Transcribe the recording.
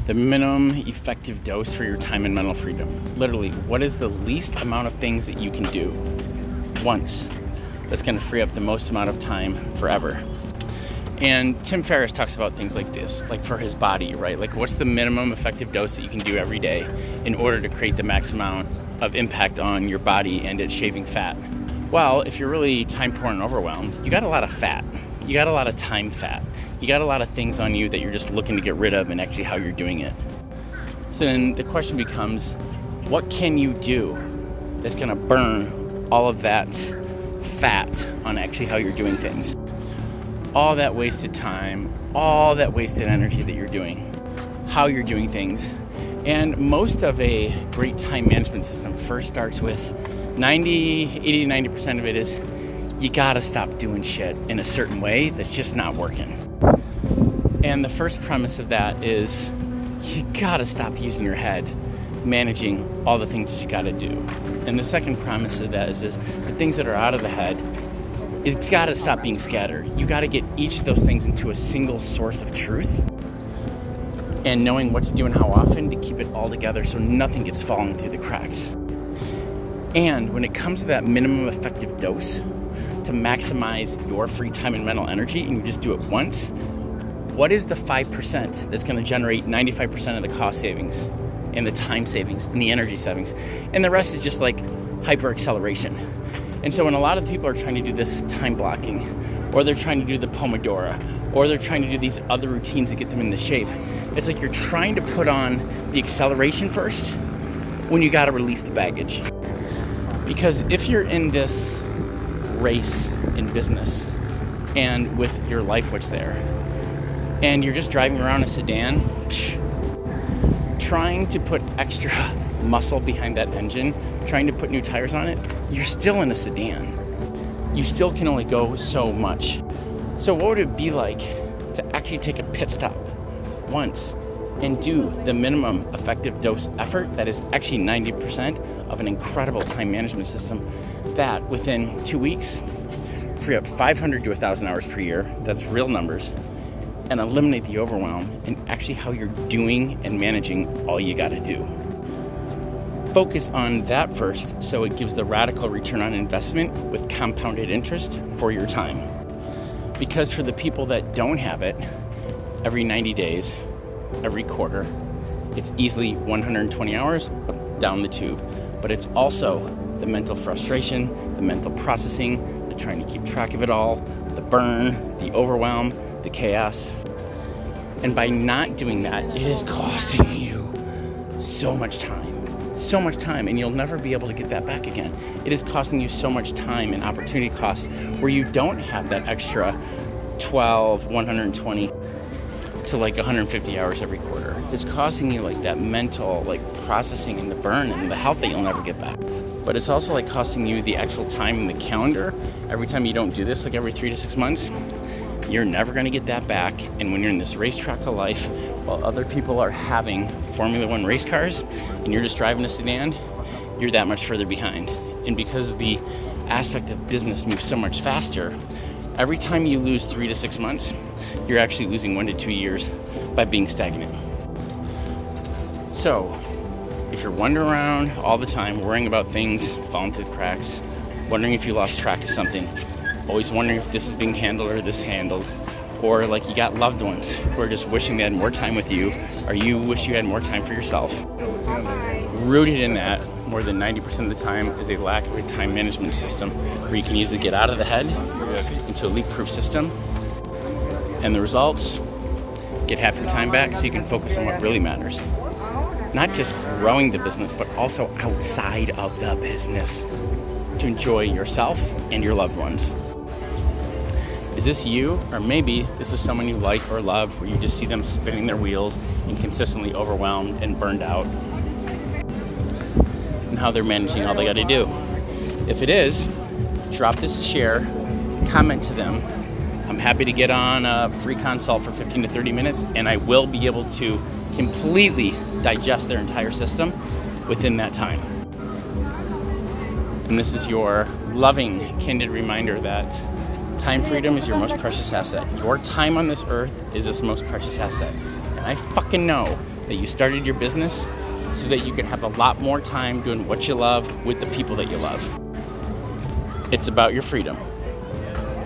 The minimum effective dose for your time and mental freedom. Literally, what is the least amount of things that you can do once that's going to free up the most amount of time forever? And Tim Ferriss talks about things like this, like for his body, right? Like, what's the minimum effective dose that you can do every day in order to create the max amount of impact on your body and its shaving fat? Well, if you're really time poor and overwhelmed, you got a lot of fat. You got a lot of time fat. You got a lot of things on you that you're just looking to get rid of and actually how you're doing it. So then the question becomes, what can you do that's going to burn all of that fat on actually how you're doing things? All that wasted time, all that wasted energy that you're doing, how you're doing things. And most of a great time management system first starts with 80-90% of it is you gotta stop doing shit in a certain way that's just not working. And the first premise of that is you gotta stop using your head managing all the things that you gotta do. And the second premise of that is the things that are out of the head, it's gotta stop being scattered. You gotta get each of those things into a single source of truth and knowing what to do and how often to keep it all together so nothing gets falling through the cracks. And when it comes to that minimum effective dose to maximize your free time and mental energy, and you just do it once, what is the 5% that's going to generate 95% of the cost savings and the time savings and the energy savings? And the rest is just like hyper acceleration. And so when a lot of people are trying to do this time blocking, or they're trying to do the Pomodoro, or they're trying to do these other routines that get them into shape, it's like you're trying to put on the acceleration first when you got to release the baggage. Because if you're in this race in business and with your life what's there, and you're just driving around a sedan, trying to put extra muscle behind that engine, trying to put new tires on it, you're still in a sedan. You still can only go so much. So what would it be like to actually take a pit stop once and do the minimum effective dose effort that is actually 90% of an incredible time management system that within 2 weeks free up 500 to 1,000 hours per year, that's real numbers, and eliminate the overwhelm and actually how you're doing and managing all you got to do. Focus on that first so it gives the radical return on investment with compounded interest for your time. Because for the people that don't have it, every 90 days, every quarter, it's easily 120 hours down the tube. But it's also the mental frustration, the mental processing, the trying to keep track of it all, the burn, the overwhelm, the chaos. And by not doing that, it is costing you so much time, and you'll never be able to get that back again. It is costing you so much time and opportunity cost where you don't have that extra 12, 120 to like 150 hours every quarter. It's costing you like that mental like processing and the burn and the health that you'll never get back. But it's also like costing you the actual time in the calendar. Every time you don't do this, like every 3 to 6 months, you're never going to get that back. And when you're in this racetrack of life, while other people are having Formula One race cars and you're just driving a sedan, you're that much further behind. And because the aspect of business moves so much faster, every time you lose 3 to 6 months, you're actually losing 1 to 2 years by being stagnant. So, if you're wandering around all the time, worrying about things falling through the cracks, wondering if you lost track of something, always wondering if this is being handled or this handled, or like you got loved ones who are just wishing they had more time with you, or you wish you had more time for yourself, rooted in that more than 90% of the time is a lack of a time management system where you can easily get out of the head into a leak-proof system. And the results, get half your time back so you can focus on what really matters. Not just growing the business, but also outside of the business to enjoy yourself and your loved ones. Is this you? Or maybe this is someone you like or love where you just see them spinning their wheels and consistently overwhelmed and burned out and how they're managing all they got to do. If it is, drop this share, comment to them. I'm happy to get on a free consult for 15 to 30 minutes, and I will be able to completely digest their entire system within that time. And this is your loving, candid reminder that time freedom is your most precious asset. Your time on this earth is this most precious asset. And I fucking know that you started your business so that you can have a lot more time doing what you love with the people that you love. It's about your freedom.